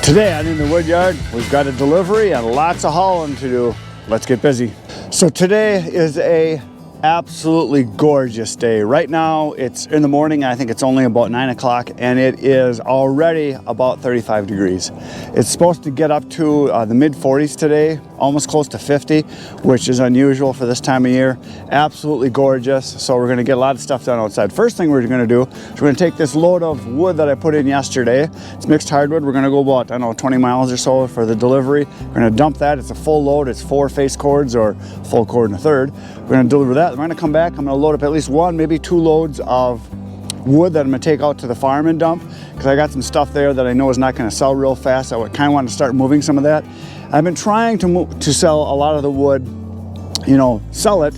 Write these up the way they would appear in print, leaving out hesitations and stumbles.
Today I'm in the Woodyard. We've got a delivery and lots of hauling to do. Let's get busy. So today is a absolutely gorgeous day. Right now it's in the morning. I think it's only about 9 o'clock and it is already about 35 degrees. It's supposed to get up to the mid 40s today, almost close to 50, which is unusual for this time of year. Absolutely gorgeous. So we're going to get a lot of stuff done outside. First thing we're going to do is we're going to take this load of wood that I put in yesterday. It's mixed hardwood. We're going to go about, I don't know, 20 miles or so for the delivery. We're going to dump that. It's a full load. It's 4 face cords or full cord and a third. We're going to deliver that. We're going to come back. I'm going to load up at least 1, maybe 2 loads of wood that I'm going to take out to the farm and dump, because I got some stuff there that I know is not going to sell real fast. I kind of want to start moving some of that. I've been trying to sell a lot of the wood, you know, sell it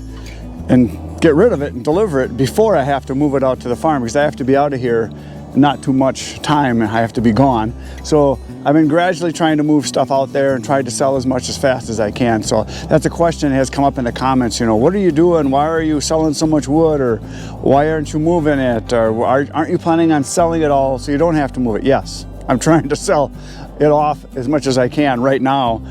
and get rid of it and deliver it before I have to move it out to the farm, because I have to be out of here not too much time and I have to be gone. So I've been gradually trying to move stuff out there and try to sell as much as fast as I can. So that's a question that has come up in the comments, you know, what are you doing? Why are you selling so much wood? Or why aren't you moving it? Or aren't you planning on selling it all so you don't have to move it? Yes, I'm trying to sell it off as much as I can right now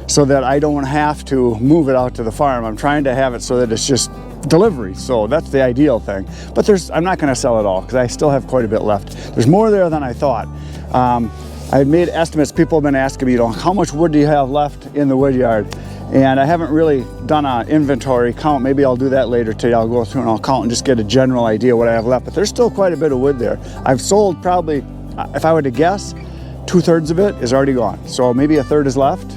so that I don't have to move it out to the farm. I'm trying to have it so that it's just delivery. So that's the ideal thing. But I'm not going to sell it all because I still have quite a bit left. There's more there than I thought. I've made estimates. People have been asking me, you know, how much wood do you have left in the Woodyard? And I haven't really done an inventory count. Maybe I'll do that later today. I'll go through and I'll count and just get a general idea what I have left. But there's still quite a bit of wood there. I've sold probably, if I were to guess, 2/3 of it is already gone. So maybe a third is left,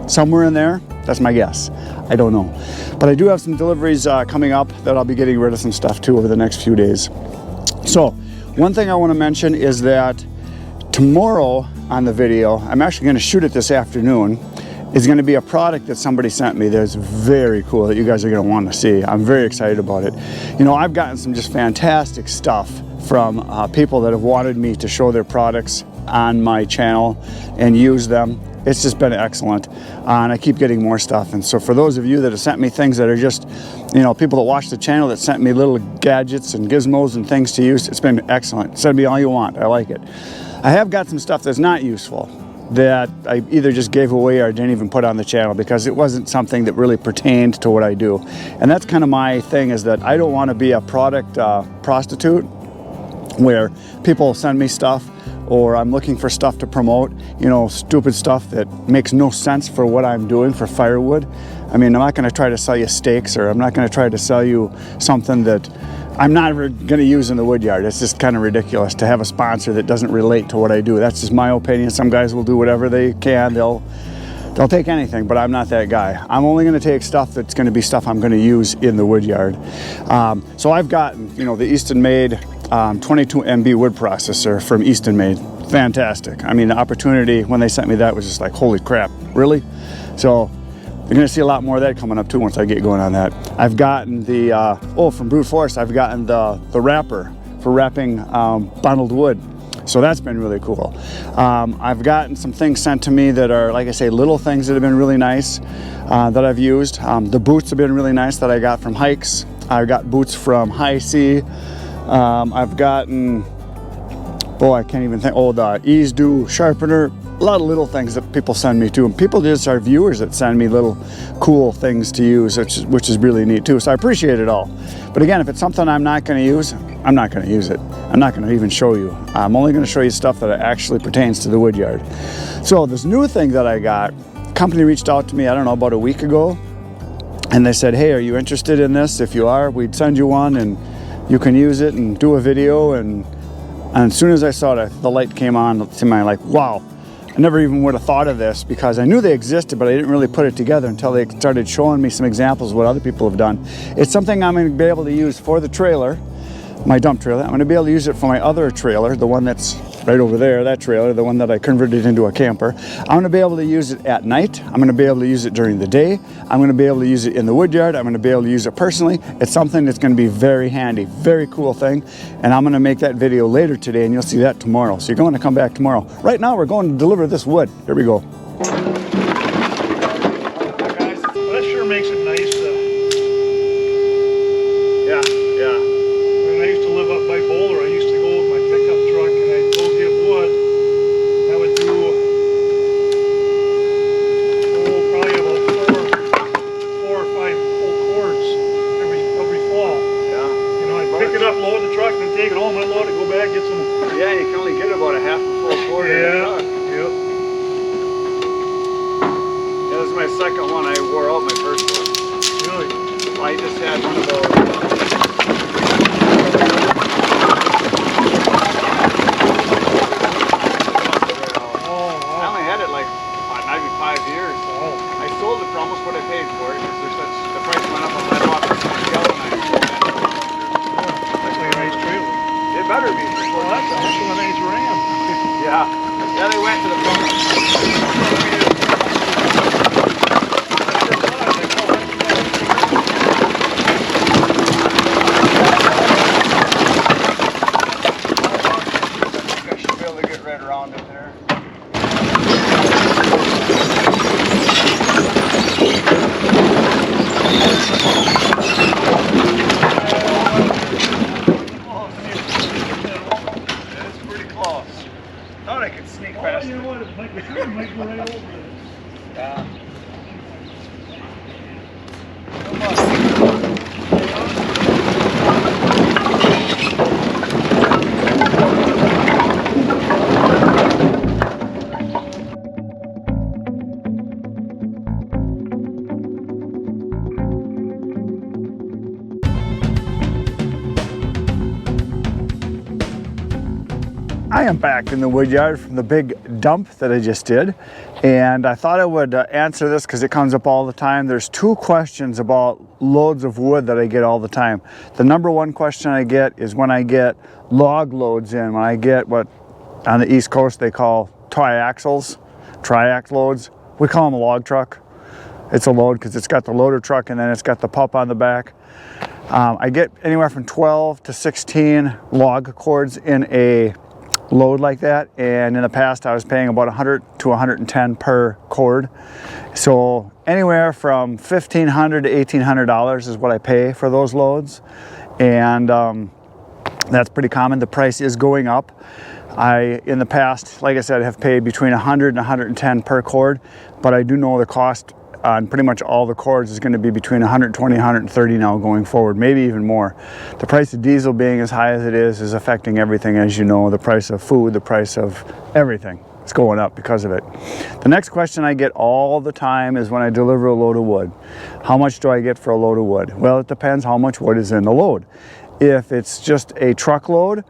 somewhere in there. That's my guess. I don't know. But I do have some deliveries coming up that I'll be getting rid of some stuff too over the next few days. So one thing I want to mention is that tomorrow on the video, I'm actually going to shoot it this afternoon, is going to be a product that somebody sent me that's very cool that you guys are going to want to see. I'm very excited about it. You know, I've gotten some just fantastic stuff from people that have wanted me to show their products on my channel and use them. It's just been excellent, and I keep getting more stuff. And so for those of you that have sent me things that are just, you know, people that watch the channel that sent me little gadgets and gizmos and things to use, it's been excellent. Send me all you want. I like it. I have got some stuff that's not useful that I either just gave away or didn't even put on the channel because it wasn't something that really pertained to what I do. And that's kind of my thing, is that I don't want to be a product prostitute where people send me stuff or I'm looking for stuff to promote, you know, stupid stuff that makes no sense for what I'm doing for firewood. I mean, I'm not going to try to sell you steaks, or I'm not going to try to sell you something that I'm not going to use in the Woodyard. It's just kind of ridiculous to have a sponsor that doesn't relate to what I do. That's just my opinion. Some guys will do whatever they can. They'll take anything, but I'm not that guy. I'm only going to take stuff that's going to be stuff I'm going to use in the Woodyard. So I've gotten, you know, the Easton made 22 MB wood processor from Easton Made. Fantastic. I mean, the opportunity when they sent me that was just like, holy crap, really? So you're going to see a lot more of that coming up too once I get going on that. I've gotten the, from Brute Force, I've gotten the wrapper for wrapping bundled wood. So that's been really cool. I've gotten some things sent to me that are, like I say, little things that have been really nice that I've used. The boots have been really nice that I got from hikes. I got boots from High Sea. I've gotten, I can't even think, the Ease Do sharpener. A lot of little things that people send me too. And people just are viewers that send me little cool things to use, which is really neat too. So I appreciate it all. But again, if it's something I'm not going to use, I'm not going to use it. I'm not going to even show you. I'm only going to show you stuff that actually pertains to the Woodyard. So this new thing that I got, a company reached out to me, I don't know, about a week ago. And they said, hey, are you interested in this? If you are, we'd send you one and you can use it and do a video. And as soon as I saw it, the light came on to my, like, wow. I never even would have thought of this because I knew they existed, but I didn't really put it together until they started showing me some examples of what other people have done. It's something I'm going to be able to use for the trailer, my dump trailer. I'm going to be able to use it for my other trailer, the one that's right over there, that trailer, the one that I converted into a camper. I'm going to be able to use it at night. I'm going to be able to use it during the day. I'm going to be able to use it in the Woodyard. I'm going to be able to use it personally. It's something that's going to be very handy, very cool thing. And I'm going to make that video later today, and you'll see that tomorrow. So you're going to come back tomorrow. Right now, we're going to deliver this wood. Here we go. Guys, that sure makes it nice. Yeah. When I used to live up by Boulder, I used to go with my pickup truck and I'd go get wood. I would do you can only get about a half a full cord in a Yeah. truck. Yep. Yeah, this is my second one. I wore out my first one. Really. I just had one of those. I only had it like maybe 5 years. Oh. I sold it for almost what I paid for it because the price went up on that rock. That's like a nice trailer. It better be. Well, that's also a nice Ram. Yeah. Yeah, they went to the front. I should be able to get right around it there. It's pretty close. Thought I could sneak past You it. know what? It might go right over this. Yeah. I am back in the Woodyard from the big dump that I just did, and I thought I would answer this because it comes up all the time. There's two questions about loads of wood that I get all the time. The number one question I get is when I get log loads in, when I get what on the East Coast they call triaxles, triax loads. We call them a log truck. It's a load because it's got the loader truck and then it's got the pup on the back. I get anywhere from 12 to 16 log cords in a load like that, and in the past I was paying about 100 to 110 per cord. So anywhere from $1,500 to $1,800 is what I pay for those loads, and that's pretty common. The price is going up. I, in the past, like I said, have paid between 100 and 110 per cord, but I do know the cost on pretty much all the cords is going to be between 120 and 130 now going forward, maybe even more. The price of diesel being as high as it is affecting everything, as you know. The price of food, the price of everything is going up because of it. The next question I get all the time is when I deliver a load of wood. How much do I get for a load of wood? Well, it depends how much wood is in the load. If it's just a truckload,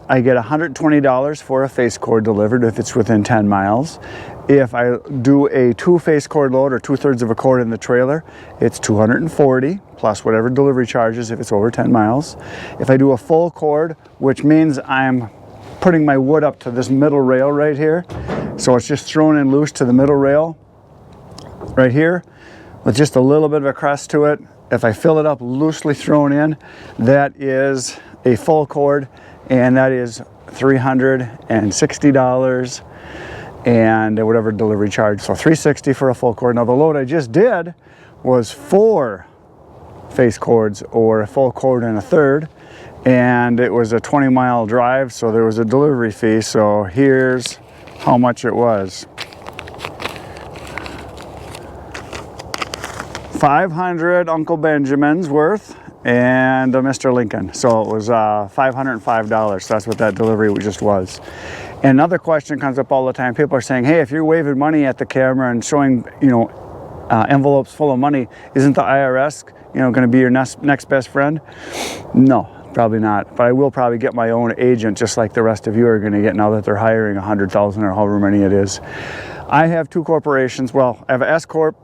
I get $120 for a face cord delivered if it's within 10 miles. If I do a 2 face cord load or 2/3 of a cord in the trailer, it's $240 plus whatever delivery charges if it's over 10 miles. If I do a full cord, which means I'm putting my wood up to this middle rail right here, so it's just thrown in loose to the middle rail right here with just a little bit of a crest to it. If I fill it up loosely thrown in, that is a full cord, and that is $360 and whatever delivery charge. So $360 for a full cord. Now the load I just did was 4 face cords or a full cord and a third, and it was a 20-mile drive, so there was a delivery fee. So here's how much it was. 500 Uncle Benjamin's worth and a Mr. Lincoln. So it was $505. So that's what that delivery just was. And another question comes up all the time. People are saying, hey, if you're waving money at the camera and showing, envelopes full of money, isn't the IRS, going to be your next best friend? No, probably not. But I will probably get my own agent, just like the rest of you are going to get now that they're hiring 100,000 or however many it is. I have 2 corporations. Well, I have an S Corp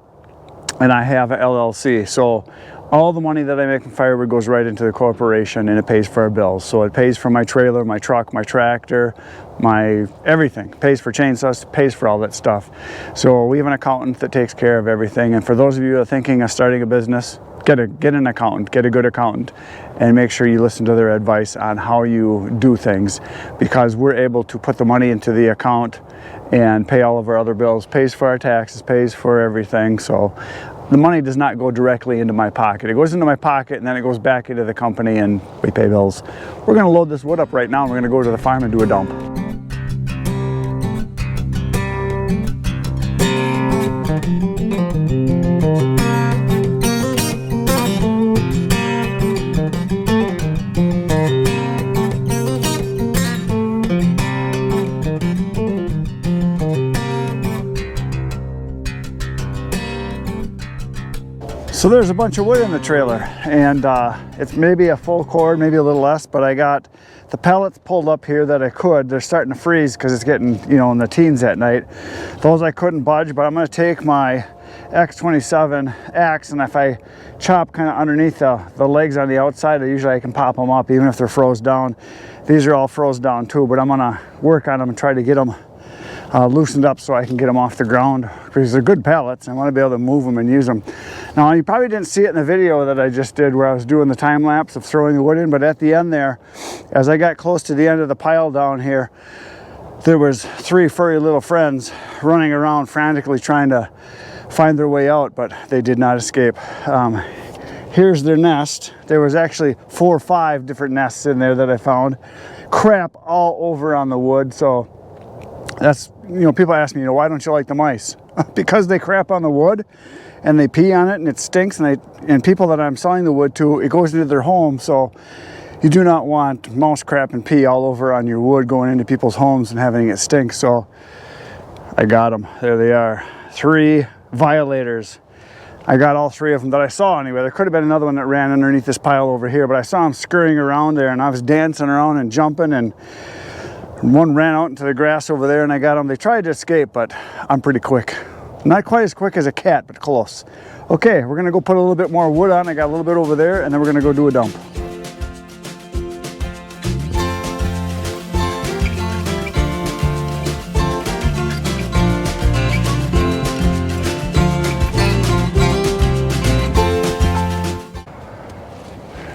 and I have an LLC. So all the money that I make from Firewood goes right into the corporation, and it pays for our bills. So it pays for my trailer, my truck, my tractor, my everything. It pays for chainsaws, pays for all that stuff. So we have an accountant that takes care of everything. And for those of you that are thinking of starting a business, get an accountant, get a good accountant, and make sure you listen to their advice on how you do things, because we're able to put the money into the account and pay all of our other bills, pays for our taxes, pays for everything. So the money does not go directly into my pocket. It goes into my pocket and then it goes back into the company and we pay bills. We're going to load this wood up right now and we're going to go to the farm and do a dump. So there's a bunch of wood in the trailer, and it's maybe a full cord, maybe a little less, but I got the pellets pulled up here that I could. They're starting to freeze because it's getting, you know, in the teens at night. Those I couldn't budge, but I'm going to take my X27 axe, and if I chop kind of underneath the legs on the outside, usually I can pop them up even if they're froze down. These are all froze down too, but I'm going to work on them and try to get them loosened up so I can get them off the ground, because they're good pellets. I want to be able to move them and use them. Now, you probably didn't see it in the video that I just did where I was doing the time lapse of throwing the wood in, but at the end there, as I got close to the end of the pile down here, there was 3 furry little friends running around frantically trying to find their way out, but they did not escape. Here's their nest. There was actually 4 or 5 different nests in there that I found. Crap all over on the wood. So that's, you know, people ask me, you know, why don't you like the mice? Because they crap on the wood and they pee on it and it stinks, and people that I'm selling the wood to, it goes into their home. So you do not want mouse crap and pee all over on your wood going into people's homes and having it stink. So I got them. There they are. 3 violators. I got all 3 of them that I saw anyway. There could have been another one that ran underneath this pile over here, but I saw them scurrying around there, and I was dancing around and jumping, and one ran out into the grass over there, and I got them. They tried to escape, but I'm pretty quick. Not quite as quick as a cat, but close. Okay, we're gonna go put a little bit more wood on. I got a little bit over there, and then we're gonna go do a dump.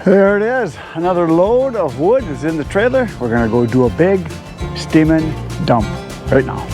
There it is. Another load of wood is in the trailer. We're gonna go do a big steaming dump right now.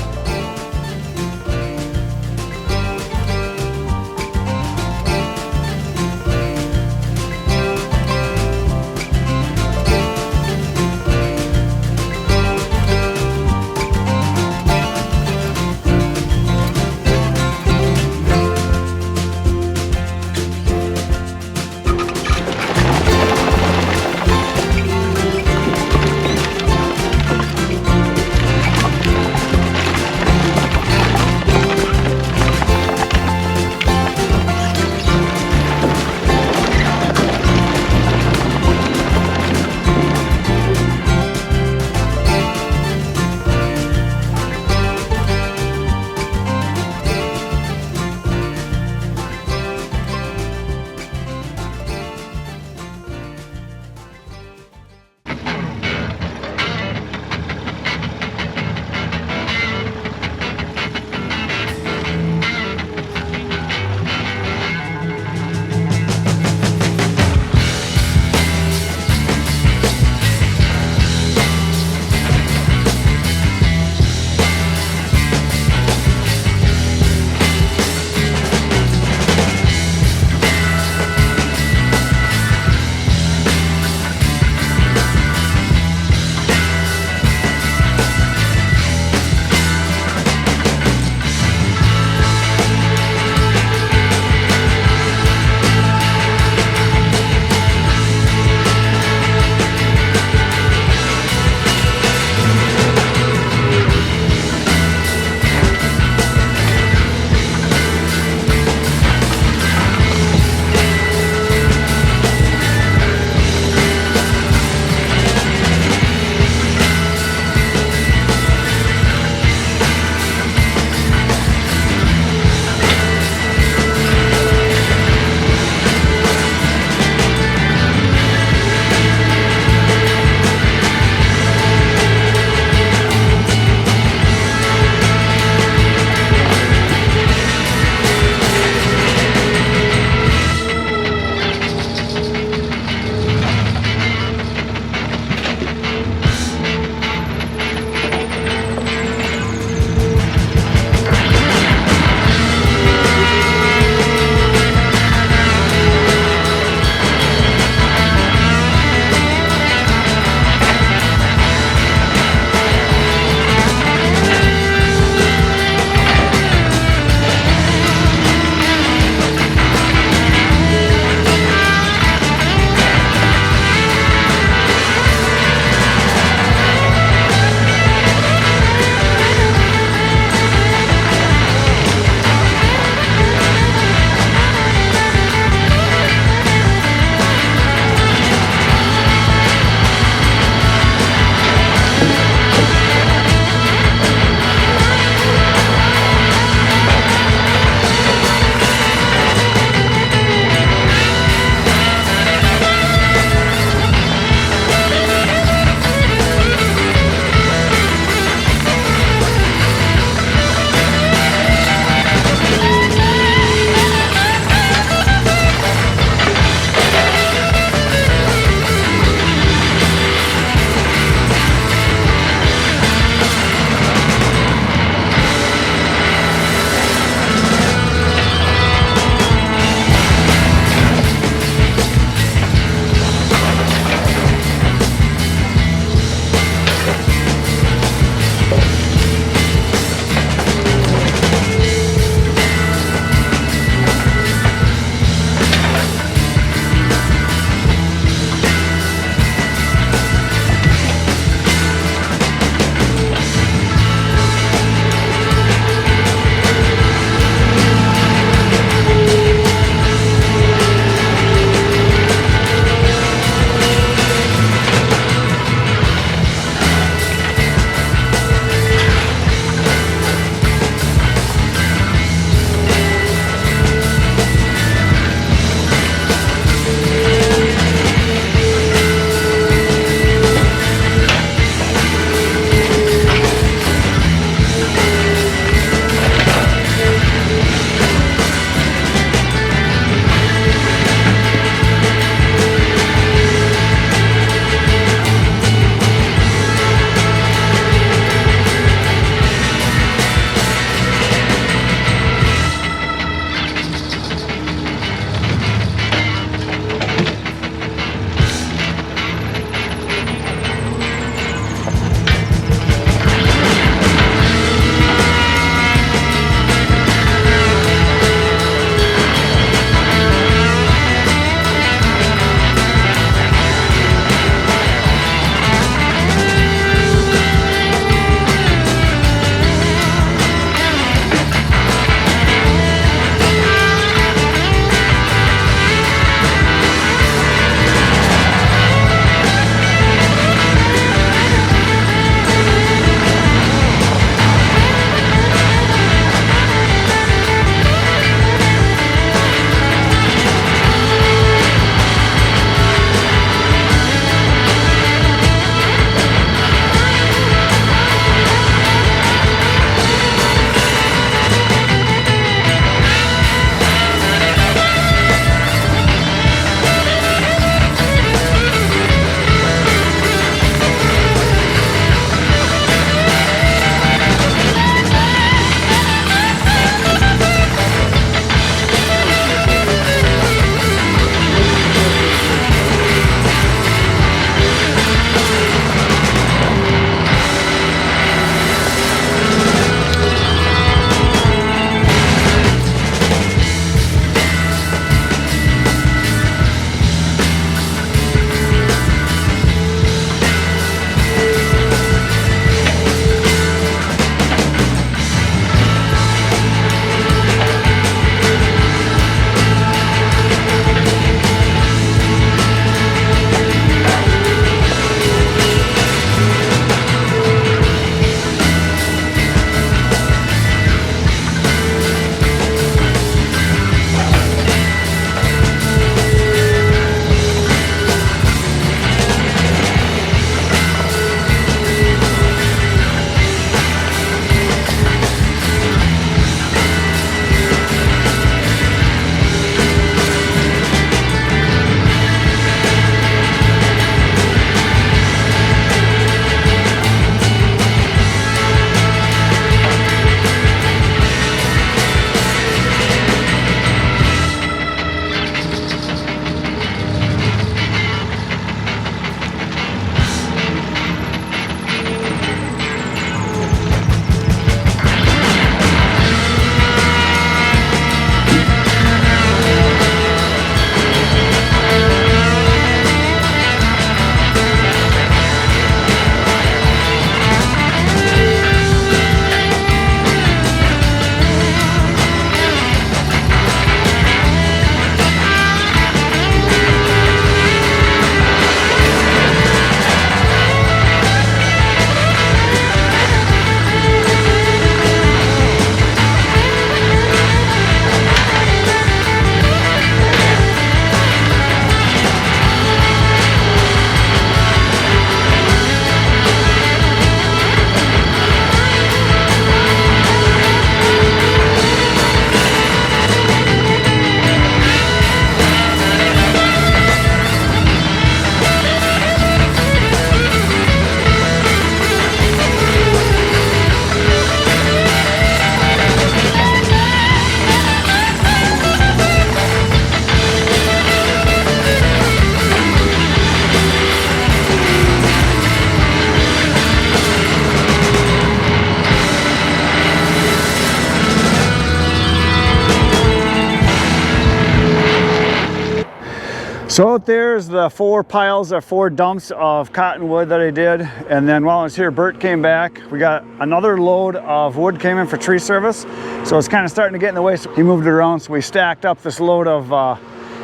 So out there's the 4 piles or 4 dumps of cottonwood that I did. And then while I was here, Bert came back. We got another load of wood came in for tree service. So it's kind of starting to get in the way. So he moved it around. So we stacked up this load of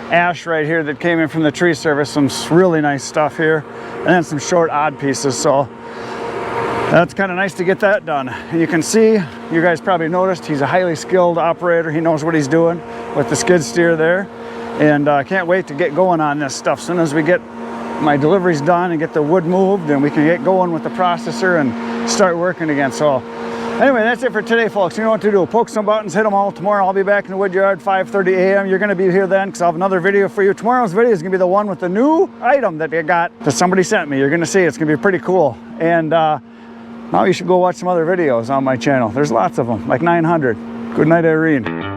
ash right here that came in from the tree service. Some really nice stuff here. And then some short odd pieces. So that's kind of nice to get that done. And you can see, you guys probably noticed, he's a highly skilled operator. He knows what he's doing with the skid steer there. And I can't wait to get going on this stuff. As soon as we get my deliveries done and get the wood moved, and we can get going with the processor and start working again. So anyway, that's it for today, folks. You know what to do. Poke some buttons, hit them all. Tomorrow I'll be back in the Woodyard, 5:30 a.m. You're going to be here then because I'll have another video for you. Tomorrow's video is going to be the one with the new item that I got that somebody sent me. You're going to see it's going to be pretty cool. And now you should go watch some other videos on my channel. There's lots of them, like 900. Good night, Irene.